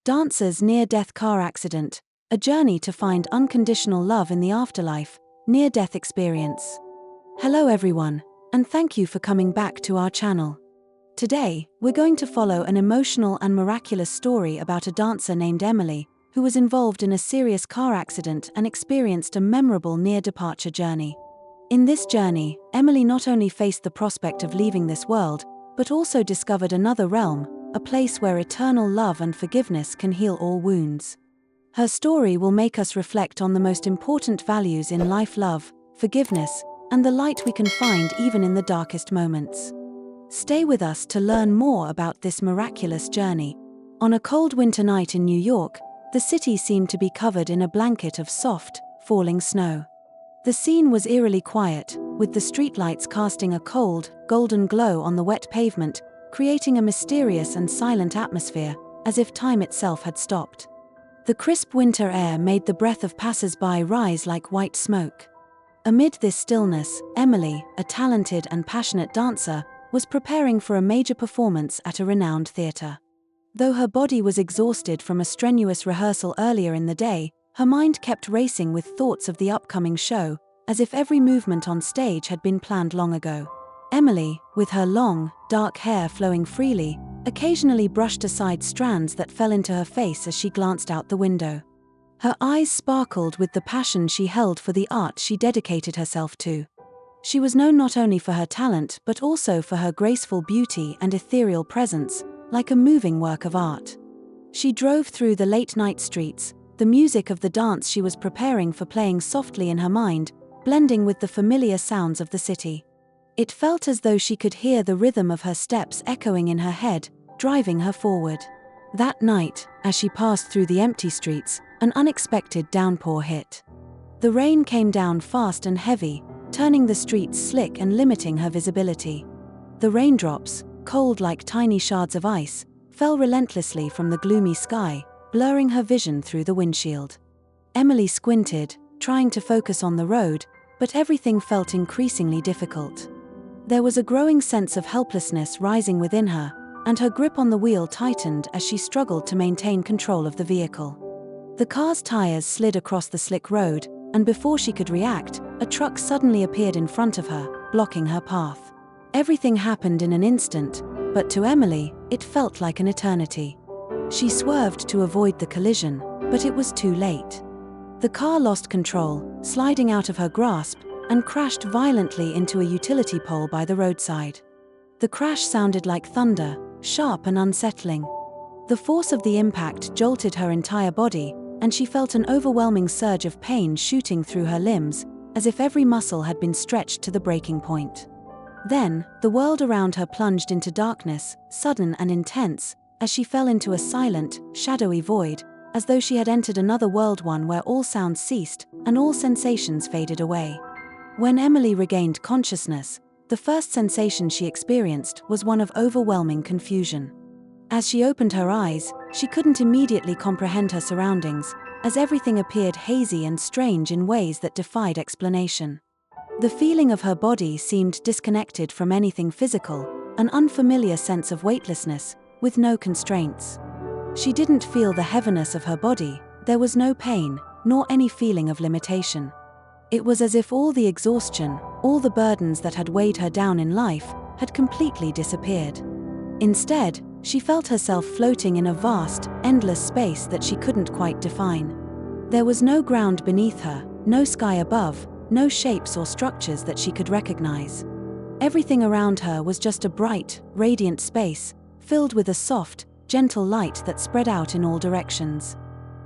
Dancer's near-death car accident, a journey to find unconditional love in the afterlife, near-death experience. Hello everyone, and thank you for coming back to our channel. Today, we're going to follow an emotional and miraculous story about a dancer named Emily, who was involved in a serious car accident and experienced a memorable near-departure journey. In this journey, Emily not only faced the prospect of leaving this world, but also discovered another realm, a place where eternal love and forgiveness can heal all wounds. Her story will make us reflect on the most important values in life: love, forgiveness, and the light we can find even in the darkest moments. Stay with us to learn more about this miraculous journey. On a cold winter night in New York, the city seemed to be covered in a blanket of soft, falling snow. The scene was eerily quiet, with the streetlights casting a cold, golden glow on the wet pavement, creating a mysterious and silent atmosphere, as if time itself had stopped. The crisp winter air made the breath of passers-by rise like white smoke. Amid this stillness, Emily, a talented and passionate dancer, was preparing for a major performance at a renowned theater. Though her body was exhausted from a strenuous rehearsal earlier in the day, her mind kept racing with thoughts of the upcoming show, as if every movement on stage had been planned long ago. Emily, with her long, dark hair flowing freely, occasionally brushed aside strands that fell into her face as she glanced out the window. Her eyes sparkled with the passion she held for the art she dedicated herself to. She was known not only for her talent but also for her graceful beauty and ethereal presence, like a moving work of art. She drove through the late-night streets, the music of the dance she was preparing for playing softly in her mind, blending with the familiar sounds of the city. It felt as though she could hear the rhythm of her steps echoing in her head, driving her forward. That night, as she passed through the empty streets, an unexpected downpour hit. The rain came down fast and heavy, turning the streets slick and limiting her visibility. The raindrops, cold like tiny shards of ice, fell relentlessly from the gloomy sky, blurring her vision through the windshield. Emily squinted, trying to focus on the road, but everything felt increasingly difficult. There was a growing sense of helplessness rising within her, and her grip on the wheel tightened as she struggled to maintain control of the vehicle. The car's tires slid across the slick road, and before she could react, a truck suddenly appeared in front of her, blocking her path. Everything happened in an instant, but to Emily, it felt like an eternity. She swerved to avoid the collision, but it was too late. The car lost control, sliding out of her grasp, and crashed violently into a utility pole by the roadside. The crash sounded like thunder, sharp and unsettling. The force of the impact jolted her entire body, and she felt an overwhelming surge of pain shooting through her limbs, as if every muscle had been stretched to the breaking point. Then, the world around her plunged into darkness, sudden and intense, as she fell into a silent, shadowy void, as though she had entered another world, one where all sounds ceased and all sensations faded away. When Emily regained consciousness, the first sensation she experienced was one of overwhelming confusion. As she opened her eyes, she couldn't immediately comprehend her surroundings, as everything appeared hazy and strange in ways that defied explanation. The feeling of her body seemed disconnected from anything physical, an unfamiliar sense of weightlessness, with no constraints. She didn't feel the heaviness of her body, there was no pain, nor any feeling of limitation. It was as if all the exhaustion, all the burdens that had weighed her down in life, had completely disappeared. Instead, she felt herself floating in a vast, endless space that she couldn't quite define. There was no ground beneath her, no sky above, no shapes or structures that she could recognize. Everything around her was just a bright, radiant space, filled with a soft, gentle light that spread out in all directions.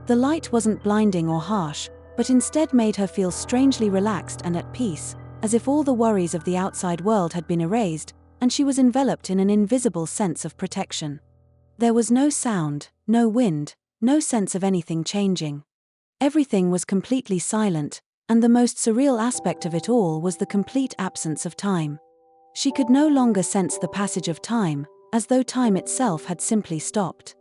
The light wasn't blinding or harsh, but instead made her feel strangely relaxed and at peace, as if all the worries of the outside world had been erased, and she was enveloped in an invisible sense of protection. There was no sound, no wind, no sense of anything changing. Everything was completely silent, and the most surreal aspect of it all was the complete absence of time. She could no longer sense the passage of time, as though time itself had simply stopped.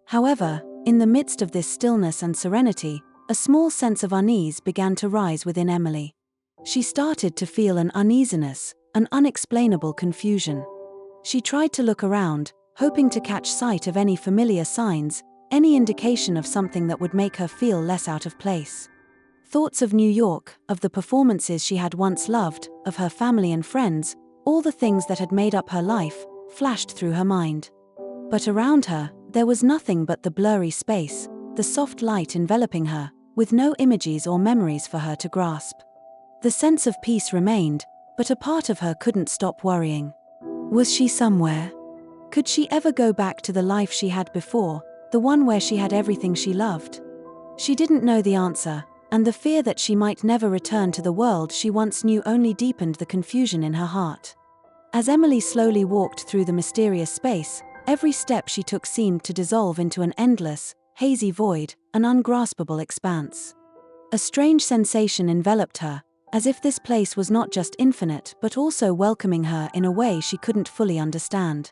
However, in the midst of this stillness and serenity, a small sense of unease began to rise within Emily. She started to feel an uneasiness, an unexplainable confusion. She tried to look around, hoping to catch sight of any familiar signs, any indication of something that would make her feel less out of place. Thoughts of New York, of the performances she had once loved, of her family and friends, all the things that had made up her life, flashed through her mind. But around her, there was nothing but the blurry space, the soft light enveloping her, with no images or memories for her to grasp. The sense of peace remained, but a part of her couldn't stop worrying. Was she somewhere? Could she ever go back to the life she had before, the one where she had everything she loved? She didn't know the answer, and the fear that she might never return to the world she once knew only deepened the confusion in her heart. As Emily slowly walked through the mysterious space, every step she took seemed to dissolve into an endless, hazy void, an ungraspable expanse. A strange sensation enveloped her, as if this place was not just infinite but also welcoming her in a way she couldn't fully understand.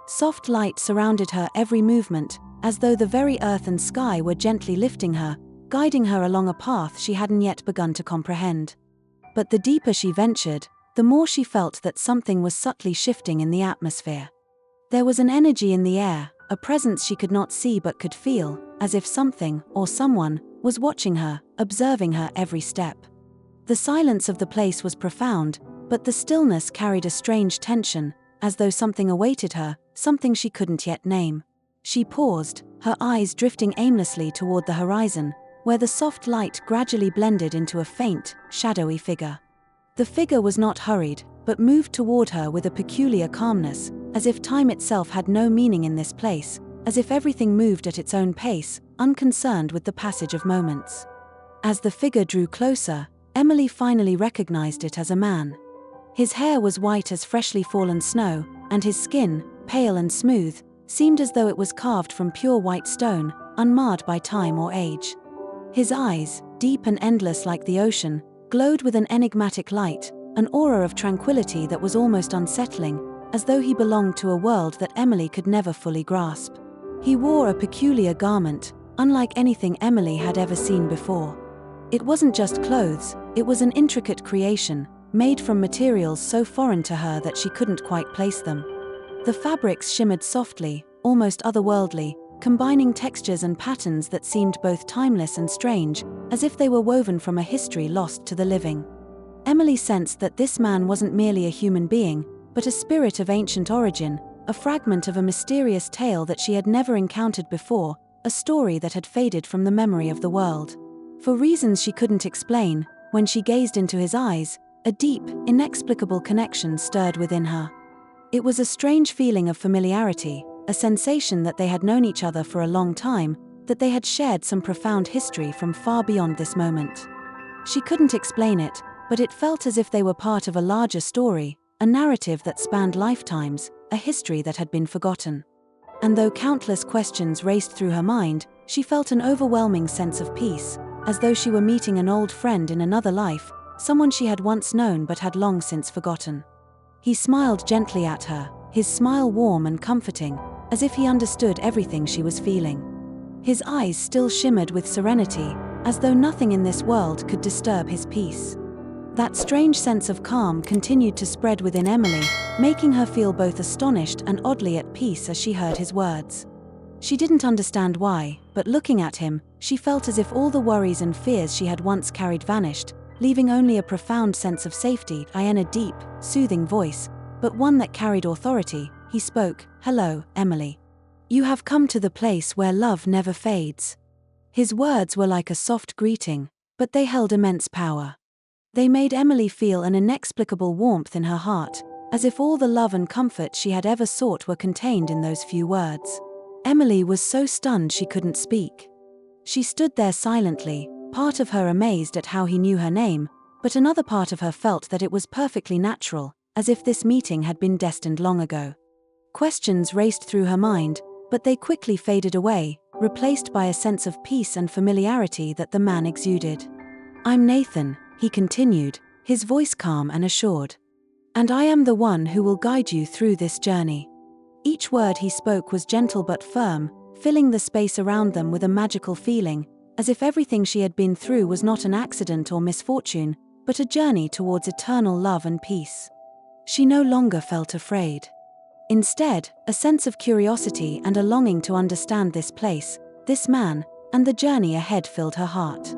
Soft light surrounded her every movement, as though the very earth and sky were gently lifting her, guiding her along a path she hadn't yet begun to comprehend. But the deeper she ventured, the more she felt that something was subtly shifting in the atmosphere. There was an energy in the air, a presence she could not see but could feel, as if something, or someone, was watching her, observing her every step. The silence of the place was profound, but the stillness carried a strange tension, as though something awaited her, something she couldn't yet name. She paused, her eyes drifting aimlessly toward the horizon, where the soft light gradually blended into a faint, shadowy figure. The figure was not hurried, but moved toward her with a peculiar calmness, as if time itself had no meaning in this place, as if everything moved at its own pace, unconcerned with the passage of moments. As the figure drew closer, Emily finally recognized it as a man. His hair was white as freshly fallen snow, and his skin, pale and smooth, seemed as though it was carved from pure white stone, unmarred by time or age. His eyes, deep and endless like the ocean, glowed with an enigmatic light, an aura of tranquility that was almost unsettling, as though he belonged to a world that Emily could never fully grasp. He wore a peculiar garment, unlike anything Emily had ever seen before. It wasn't just clothes, it was an intricate creation, made from materials so foreign to her that she couldn't quite place them. The fabrics shimmered softly, almost otherworldly, combining textures and patterns that seemed both timeless and strange, as if they were woven from a history lost to the living. Emily sensed that this man wasn't merely a human being, but a spirit of ancient origin, a fragment of a mysterious tale that she had never encountered before, a story that had faded from the memory of the world. For reasons she couldn't explain, when she gazed into his eyes, a deep, inexplicable connection stirred within her. It was a strange feeling of familiarity, a sensation that they had known each other for a long time, that they had shared some profound history from far beyond this moment. She couldn't explain it, but it felt as if they were part of a larger story, a narrative that spanned lifetimes, a history that had been forgotten. And though countless questions raced through her mind, she felt an overwhelming sense of peace, as though she were meeting an old friend in another life, someone she had once known but had long since forgotten. He smiled gently at her, his smile warm and comforting, as if he understood everything she was feeling. His eyes still shimmered with serenity, as though nothing in this world could disturb his peace. That strange sense of calm continued to spread within Emily, making her feel both astonished and oddly at peace as she heard his words. She didn't understand why, but looking at him, she felt as if all the worries and fears she had once carried vanished, leaving only a profound sense of safety. In a deep, soothing voice, but one that carried authority, he spoke, "Hello, Emily. You have come to the place where love never fades." His words were like a soft greeting, but they held immense power. They made Emily feel an inexplicable warmth in her heart, as if all the love and comfort she had ever sought were contained in those few words. Emily was so stunned she couldn't speak. She stood there silently, part of her amazed at how he knew her name, but another part of her felt that it was perfectly natural, as if this meeting had been destined long ago. Questions raced through her mind, but they quickly faded away, replaced by a sense of peace and familiarity that the man exuded. "I'm Nathan," he continued, his voice calm and assured. "And I am the one who will guide you through this journey." Each word he spoke was gentle but firm, filling the space around them with a magical feeling, as if everything she had been through was not an accident or misfortune, but a journey towards eternal love and peace. She no longer felt afraid. Instead, a sense of curiosity and a longing to understand this place, this man, and the journey ahead filled her heart.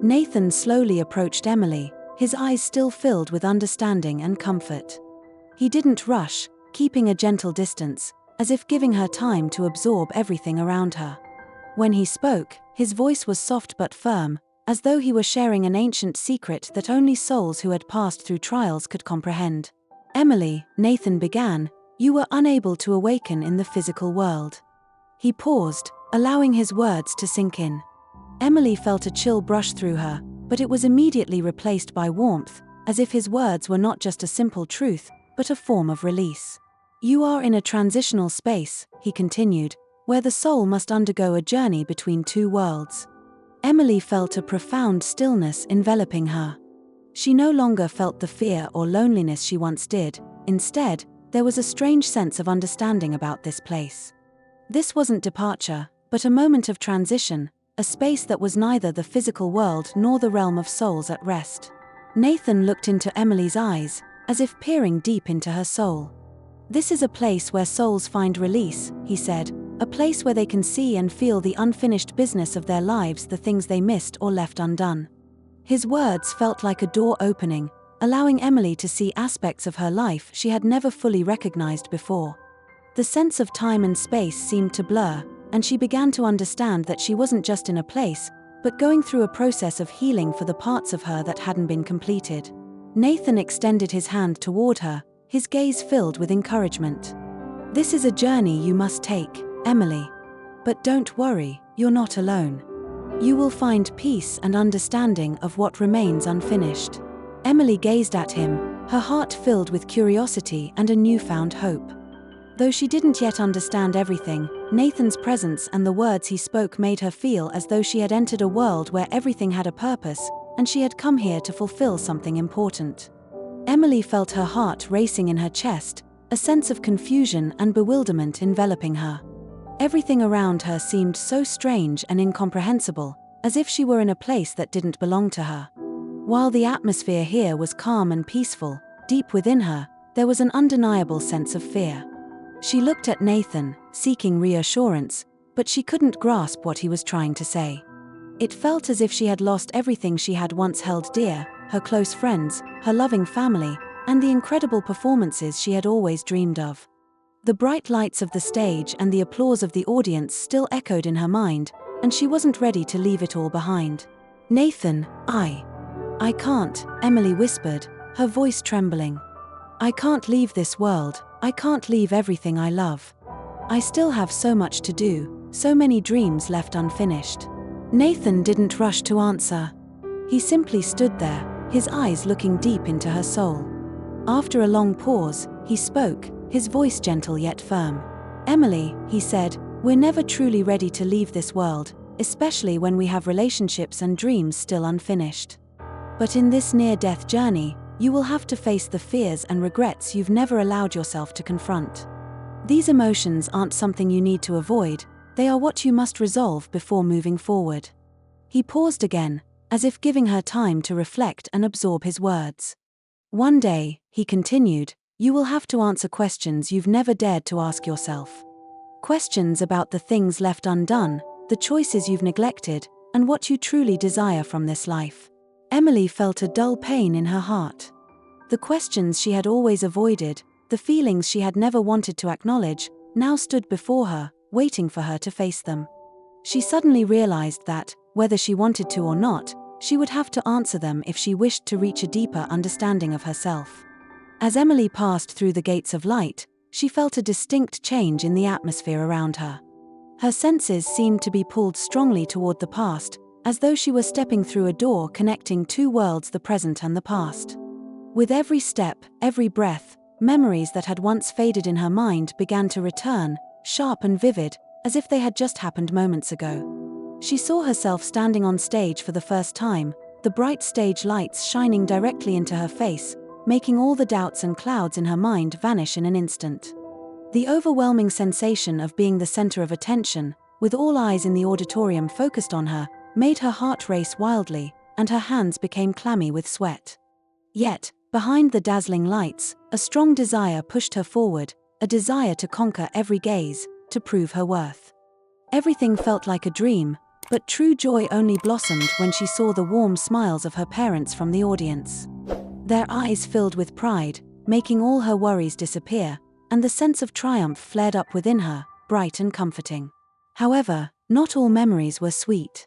Nathan slowly approached Emily, his eyes still filled with understanding and comfort. He didn't rush, keeping a gentle distance, as if giving her time to absorb everything around her. When he spoke, his voice was soft but firm, as though he were sharing an ancient secret that only souls who had passed through trials could comprehend. "Emily," Nathan began, "you were unable to awaken in the physical world." He paused, allowing his words to sink in. Emily felt a chill brush through her, but it was immediately replaced by warmth, as if his words were not just a simple truth, but a form of release. "You are in a transitional space," he continued, "where the soul must undergo a journey between two worlds." Emily felt a profound stillness enveloping her. She no longer felt the fear or loneliness she once did. Instead, there was a strange sense of understanding about this place. This wasn't departure, but a moment of transition, a space that was neither the physical world nor the realm of souls at rest. Nathan looked into Emily's eyes, as if peering deep into her soul. "This is a place where souls find release," he said, "a place where they can see and feel the unfinished business of their lives, the things they missed or left undone." His words felt like a door opening, allowing Emily to see aspects of her life she had never fully recognized before. The sense of time and space seemed to blur, and she began to understand that she wasn't just in a place, but going through a process of healing for the parts of her that hadn't been completed. Nathan extended his hand toward her, his gaze filled with encouragement. "This is a journey you must take, Emily. But don't worry, you're not alone. You will find peace and understanding of what remains unfinished." Emily gazed at him, her heart filled with curiosity and a newfound hope. Though she didn't yet understand everything, Nathan's presence and the words he spoke made her feel as though she had entered a world where everything had a purpose, and she had come here to fulfill something important. Emily felt her heart racing in her chest, a sense of confusion and bewilderment enveloping her. Everything around her seemed so strange and incomprehensible, as if she were in a place that didn't belong to her. While the atmosphere here was calm and peaceful, deep within her, there was an undeniable sense of fear. She looked at Nathan, seeking reassurance, but she couldn't grasp what he was trying to say. It felt as if she had lost everything she had once held dear, her close friends, her loving family, and the incredible performances she had always dreamed of. The bright lights of the stage and the applause of the audience still echoed in her mind, and she wasn't ready to leave it all behind. "Nathan, I can't," Emily whispered, her voice trembling. "I can't leave this world, I can't leave everything I love. I still have so much to do, so many dreams left unfinished." Nathan didn't rush to answer. He simply stood there, his eyes looking deep into her soul. After a long pause, he spoke, his voice gentle yet firm. "Emily," he said, "we're never truly ready to leave this world, especially when we have relationships and dreams still unfinished. But in this near-death journey, you will have to face the fears and regrets you've never allowed yourself to confront. These emotions aren't something you need to avoid, they are what you must resolve before moving forward." He paused again, as if giving her time to reflect and absorb his words. "One day," he continued, "you will have to answer questions you've never dared to ask yourself. Questions about the things left undone, the choices you've neglected, and what you truly desire from this life." Emily felt a dull pain in her heart. The questions she had always avoided, the feelings she had never wanted to acknowledge, now stood before her, waiting for her to face them. She suddenly realized that, whether she wanted to or not, she would have to answer them if she wished to reach a deeper understanding of herself. As Emily passed through the gates of light, she felt a distinct change in the atmosphere around her. Her senses seemed to be pulled strongly toward the past, as though she were stepping through a door connecting two worlds, the present and the past. With every step, every breath, memories that had once faded in her mind began to return, sharp and vivid, as if they had just happened moments ago. She saw herself standing on stage for the first time, the bright stage lights shining directly into her face, making all the doubts and clouds in her mind vanish in an instant. The overwhelming sensation of being the center of attention, with all eyes in the auditorium focused on her, made her heart race wildly, and her hands became clammy with sweat. Yet, behind the dazzling lights, a strong desire pushed her forward, a desire to conquer every gaze, to prove her worth. Everything felt like a dream, but true joy only blossomed when she saw the warm smiles of her parents from the audience. Their eyes filled with pride, making all her worries disappear, and the sense of triumph flared up within her, bright and comforting. However, not all memories were sweet.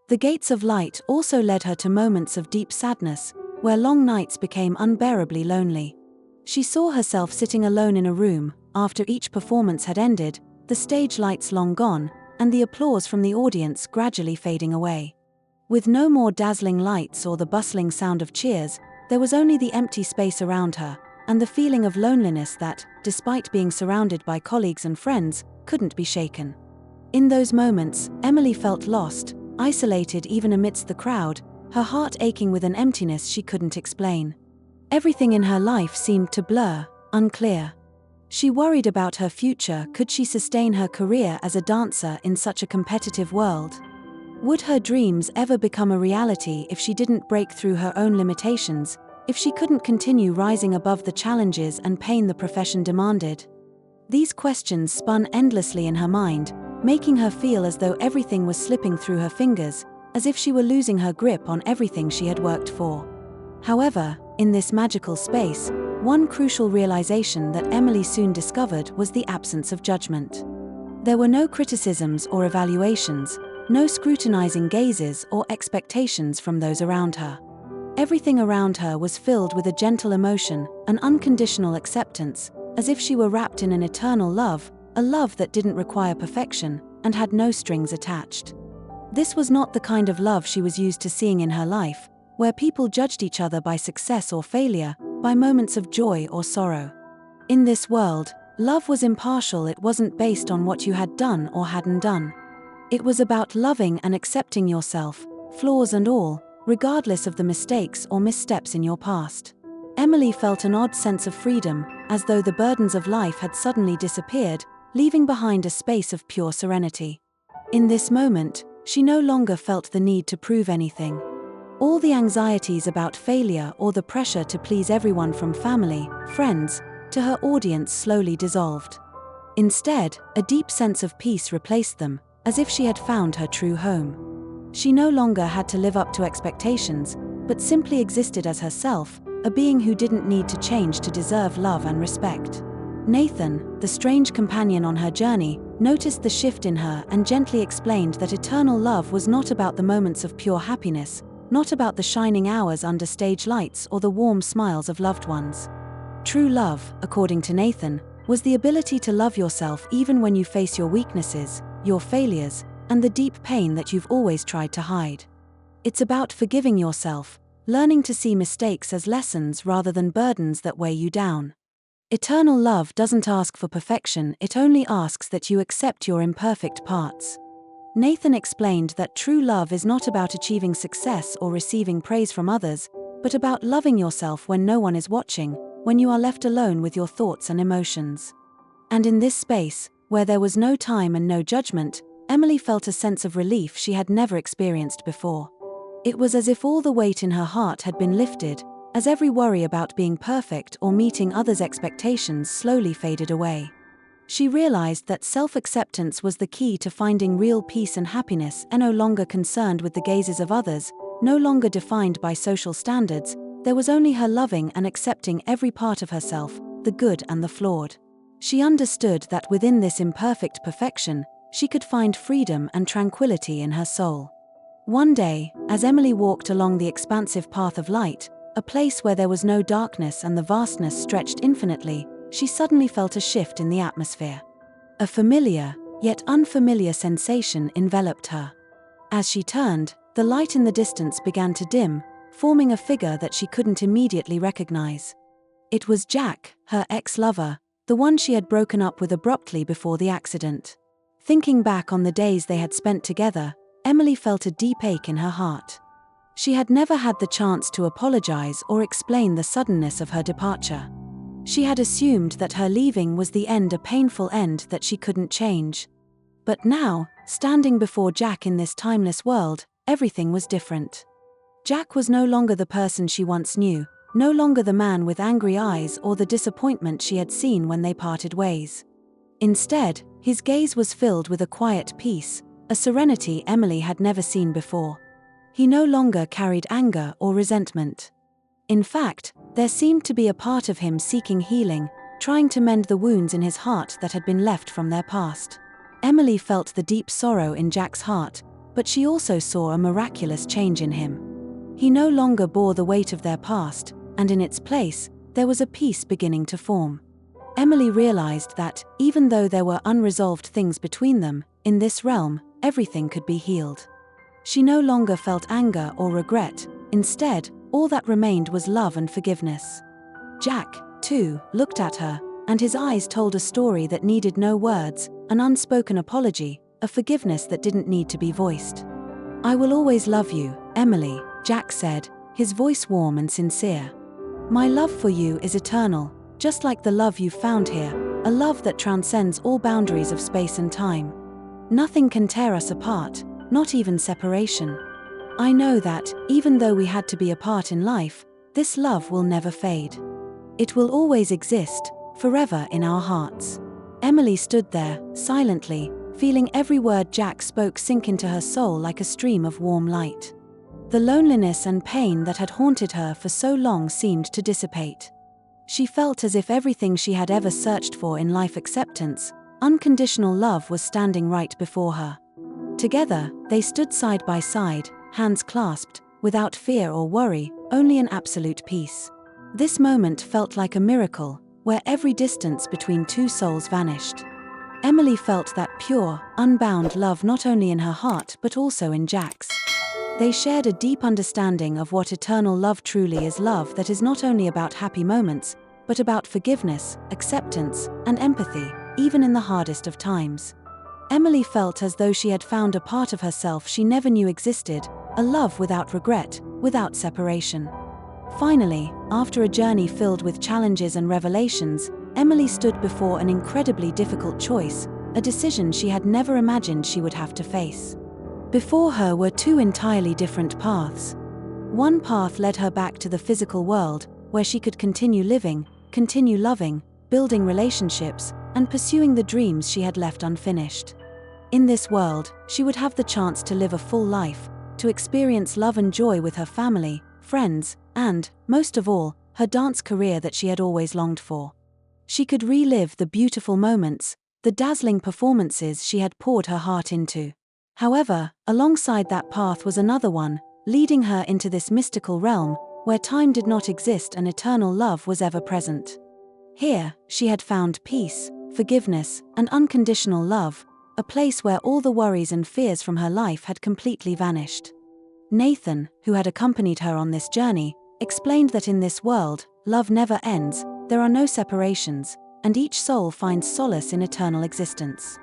The gates of light also led her to moments of deep sadness, where long nights became unbearably lonely. She saw herself sitting alone in a room, after each performance had ended, the stage lights long gone, and the applause from the audience gradually fading away. With no more dazzling lights or the bustling sound of cheers, there was only the empty space around her, and the feeling of loneliness that, despite being surrounded by colleagues and friends, couldn't be shaken. In those moments, Emily felt lost, isolated even amidst the crowd, her heart aching with an emptiness she couldn't explain. Everything in her life seemed to blur, unclear. She worried about her future. Could she sustain her career as a dancer in such a competitive world? Would her dreams ever become a reality if she didn't break through her own limitations, if she couldn't continue rising above the challenges and pain the profession demanded? These questions spun endlessly in her mind, making her feel as though everything was slipping through her fingers, as if she were losing her grip on everything she had worked for. However, in this magical space, one crucial realization that Emily soon discovered was the absence of judgment. There were no criticisms or evaluations, no scrutinizing gazes or expectations from those around her. Everything around her was filled with a gentle emotion, an unconditional acceptance, as if she were wrapped in an eternal love, a love that didn't require perfection and had no strings attached. This was not the kind of love she was used to seeing in her life, where people judged each other by success or failure, by moments of joy or sorrow. In this world, love was impartial. It wasn't based on what you had done or hadn't done. It was about loving and accepting yourself, flaws and all, regardless of the mistakes or missteps in your past. Emily felt an odd sense of freedom, as though the burdens of life had suddenly disappeared, leaving behind a space of pure serenity. In this moment, she no longer felt the need to prove anything. All the anxieties about failure or the pressure to please everyone from family, friends, to her audience slowly dissolved. Instead, a deep sense of peace replaced them, as if she had found her true home. She no longer had to live up to expectations, but simply existed as herself, a being who didn't need to change to deserve love and respect. Nathan, the strange companion on her journey, noticed the shift in her and gently explained that eternal love was not about the moments of pure happiness, not about the shining hours under stage lights or the warm smiles of loved ones. True love, according to Nathan, was the ability to love yourself even when you face your weaknesses, your failures, and the deep pain that you've always tried to hide. It's about forgiving yourself, learning to see mistakes as lessons rather than burdens that weigh you down. Eternal love doesn't ask for perfection, it only asks that you accept your imperfect parts. Nathan explained that true love is not about achieving success or receiving praise from others, but about loving yourself when no one is watching, when you are left alone with your thoughts and emotions. And in this space, where there was no time and no judgment, Emily felt a sense of relief she had never experienced before. It was as if all the weight in her heart had been lifted, as every worry about being perfect or meeting others' expectations slowly faded away. She realized that self-acceptance was the key to finding real peace and happiness, and no longer concerned with the gazes of others, no longer defined by social standards. There was only her loving and accepting every part of herself, the good and the flawed. She understood that within this imperfect perfection, she could find freedom and tranquility in her soul. One day, as Emily walked along the expansive path of light, a place where there was no darkness and the vastness stretched infinitely, she suddenly felt a shift in the atmosphere. A familiar, yet unfamiliar sensation enveloped her. As she turned, the light in the distance began to dim, forming a figure that she couldn't immediately recognize. It was Jack, her ex-lover, the one she had broken up with abruptly before the accident. Thinking back on the days they had spent together, Emily felt a deep ache in her heart. She had never had the chance to apologize or explain the suddenness of her departure. She had assumed that her leaving was the end, a painful end that she couldn't change. But now, standing before Jack in this timeless world, everything was different. Jack was no longer the person she once knew, no longer the man with angry eyes or the disappointment she had seen when they parted ways. Instead, His gaze was filled with a quiet peace, a serenity Emily had never seen before. He no longer carried anger or resentment. In fact, there seemed to be a part of him seeking healing, trying to mend the wounds in his heart that had been left from their past. Emily felt the deep sorrow in Jack's heart, but she also saw a miraculous change in him. He no longer bore the weight of their past, and in its place, there was a peace beginning to form. Emily realized that, even though there were unresolved things between them, in this realm, everything could be healed. She no longer felt anger or regret. Instead, all that remained was love and forgiveness. Jack, too, looked at her, and his eyes told a story that needed no words, an unspoken apology, a forgiveness that didn't need to be voiced. "I will always love you, Emily," Jack said, his voice warm and sincere. "My love for you is eternal, just like the love you've found here, a love that transcends all boundaries of space and time. Nothing can tear us apart, not even separation. I know that, even though we had to be apart in life, this love will never fade. It will always exist, forever in our hearts." Emily stood there, silently, feeling every word Jack spoke sink into her soul like a stream of warm light. The loneliness and pain that had haunted her for so long seemed to dissipate. She felt as if everything she had ever searched for in life, acceptance, unconditional love, was standing right before her. Together, they stood side by side, hands clasped, without fear or worry, only an absolute peace. This moment felt like a miracle, where every distance between two souls vanished. Emily felt that pure, unbound love not only in her heart but also in Jack's. They shared a deep understanding of what eternal love truly is, love that is not only about happy moments, but about forgiveness, acceptance, and empathy, even in the hardest of times. Emily felt as though she had found a part of herself she never knew existed, a love without regret, without separation. Finally, after a journey filled with challenges and revelations, Emily stood before an incredibly difficult choice, a decision she had never imagined she would have to face. Before her were two entirely different paths. One path led her back to the physical world, where she could continue living, continue loving, building relationships, and pursuing the dreams she had left unfinished. In this world, she would have the chance to live a full life, to experience love and joy with her family, friends, and, most of all, her dance career that she had always longed for. She could relive the beautiful moments, the dazzling performances she had poured her heart into. However, alongside that path was another one, leading her into this mystical realm, where time did not exist and eternal love was ever present. Here, she had found peace, forgiveness, and unconditional love, a place where all the worries and fears from her life had completely vanished. Nathan, who had accompanied her on this journey, explained that in this world, love never ends, there are no separations, and each soul finds solace in eternal existence.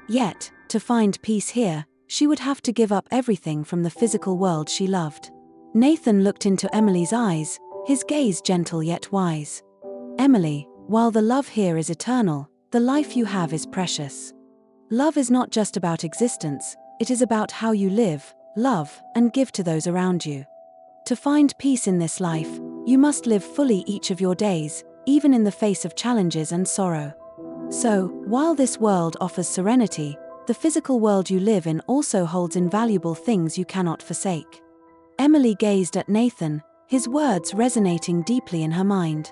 Yet, to find peace here, she would have to give up everything from the physical world she loved. Nathan looked into Emily's eyes, his gaze gentle yet wise. "Emily, while the love here is eternal, the life you have is precious. Love is not just about existence, it is about how you live, love, and give to those around you. To find peace in this life, you must live fully each of your days, even in the face of challenges and sorrow. So, while this world offers serenity, the physical world you live in also holds invaluable things you cannot forsake." Emily gazed at Nathan, his words resonating deeply in her mind.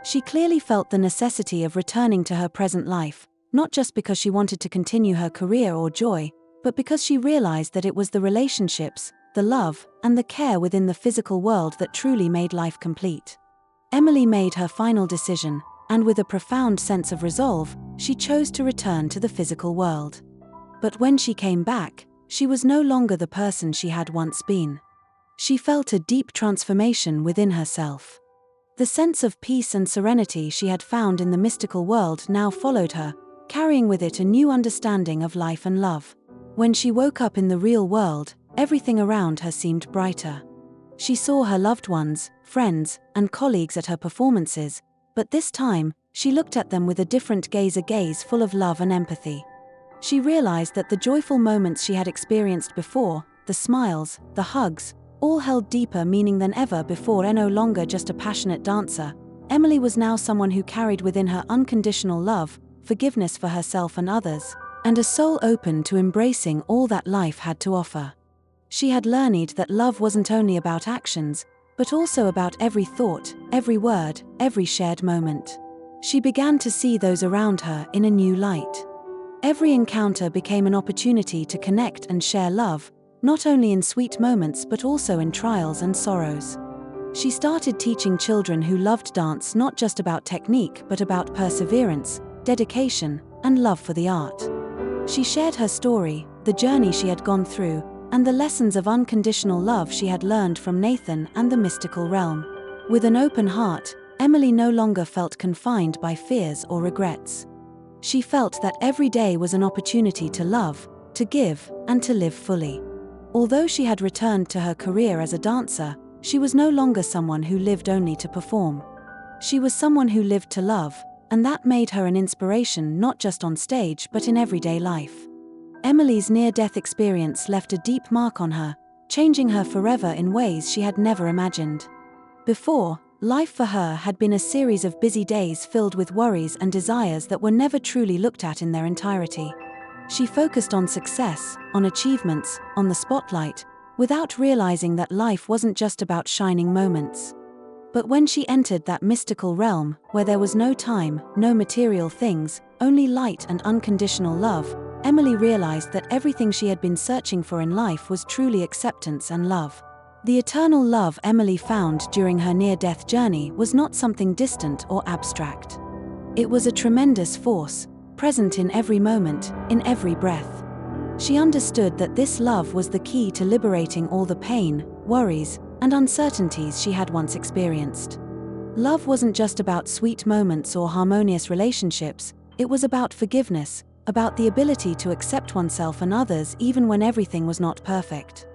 She clearly felt the necessity of returning to her present life, not just because she wanted to continue her career or joy, but because she realized that it was the relationships, the love, and the care within the physical world that truly made life complete. Emily made her final decision, and with a profound sense of resolve, she chose to return to the physical world. But when she came back, she was no longer the person she had once been. She felt a deep transformation within herself. The sense of peace and serenity she had found in the mystical world now followed her, carrying with it a new understanding of life and love. When she woke up in the real world, everything around her seemed brighter. She saw her loved ones, friends, and colleagues at her performances, but this time, she looked at them with a different gaze, a gaze full of love and empathy. She realized that the joyful moments she had experienced before, the smiles, the hugs, all held deeper meaning than ever before. No longer just a passionate dancer, Emily was now someone who carried within her unconditional love, forgiveness for herself and others, and a soul open to embracing all that life had to offer. She had learned that love wasn't only about actions, but also about every thought, every word, every shared moment. She began to see those around her in a new light. Every encounter became an opportunity to connect and share love, not only in sweet moments but also in trials and sorrows. She started teaching children who loved dance not just about technique but about perseverance, dedication, and love for the art. She shared her story, the journey she had gone through, and the lessons of unconditional love she had learned from Nathan and the mystical realm. With an open heart, Emily no longer felt confined by fears or regrets. She felt that every day was an opportunity to love, to give, and to live fully. Although she had returned to her career as a dancer, she was no longer someone who lived only to perform. She was someone who lived to love, and that made her an inspiration not just on stage but in everyday life. Emily's near-death experience left a deep mark on her, changing her forever in ways she had never imagined. Before, life for her had been a series of busy days filled with worries and desires that were never truly looked at in their entirety. She focused on success, on achievements, on the spotlight, without realizing that life wasn't just about shining moments. But when she entered that mystical realm, where there was no time, no material things, only light and unconditional love, Emily realized that everything she had been searching for in life was truly acceptance and love. The eternal love Emily found during her near-death journey was not something distant or abstract. It was a tremendous force, present in every moment, in every breath. She understood that this love was the key to liberating all the pain, worries, and uncertainties she had once experienced. Love wasn't just about sweet moments or harmonious relationships, it was about forgiveness, about the ability to accept oneself and others even when everything was not perfect.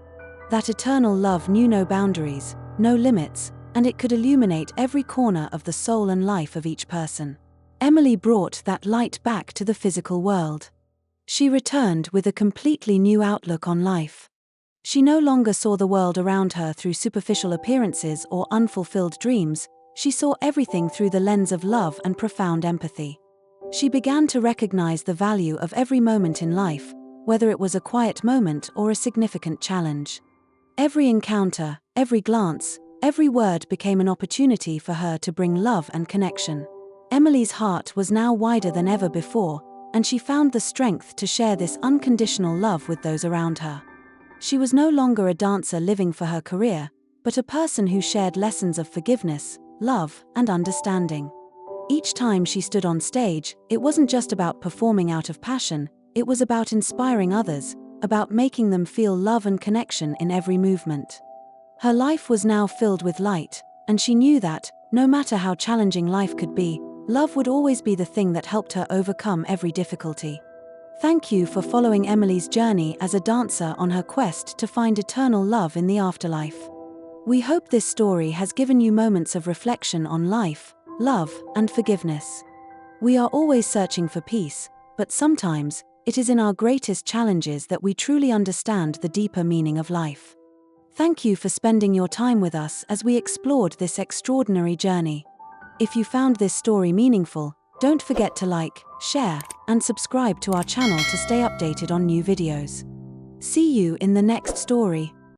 That eternal love knew no boundaries, no limits, and it could illuminate every corner of the soul and life of each person. Emily brought that light back to the physical world. She returned with a completely new outlook on life. She no longer saw the world around her through superficial appearances or unfulfilled dreams, she saw everything through the lens of love and profound empathy. She began to recognize the value of every moment in life, whether it was a quiet moment or a significant challenge. Every encounter, every glance, every word became an opportunity for her to bring love and connection. Emily's heart was now wider than ever before, and she found the strength to share this unconditional love with those around her. She was no longer a dancer living for her career, but a person who shared lessons of forgiveness, love, and understanding. Each time she stood on stage, it wasn't just about performing out of passion, it was about inspiring others, about making them feel love and connection in every movement. Her life was now filled with light, and she knew that, no matter how challenging life could be, love would always be the thing that helped her overcome every difficulty. Thank you for following Emily's journey as a dancer on her quest to find eternal love in the afterlife. We hope this story has given you moments of reflection on life, love, and forgiveness. We are always searching for peace, but sometimes, it is in our greatest challenges that we truly understand the deeper meaning of life. Thank you for spending your time with us as we explored this extraordinary journey. If you found this story meaningful, don't forget to like, share, and subscribe to our channel to stay updated on new videos. See you in the next story.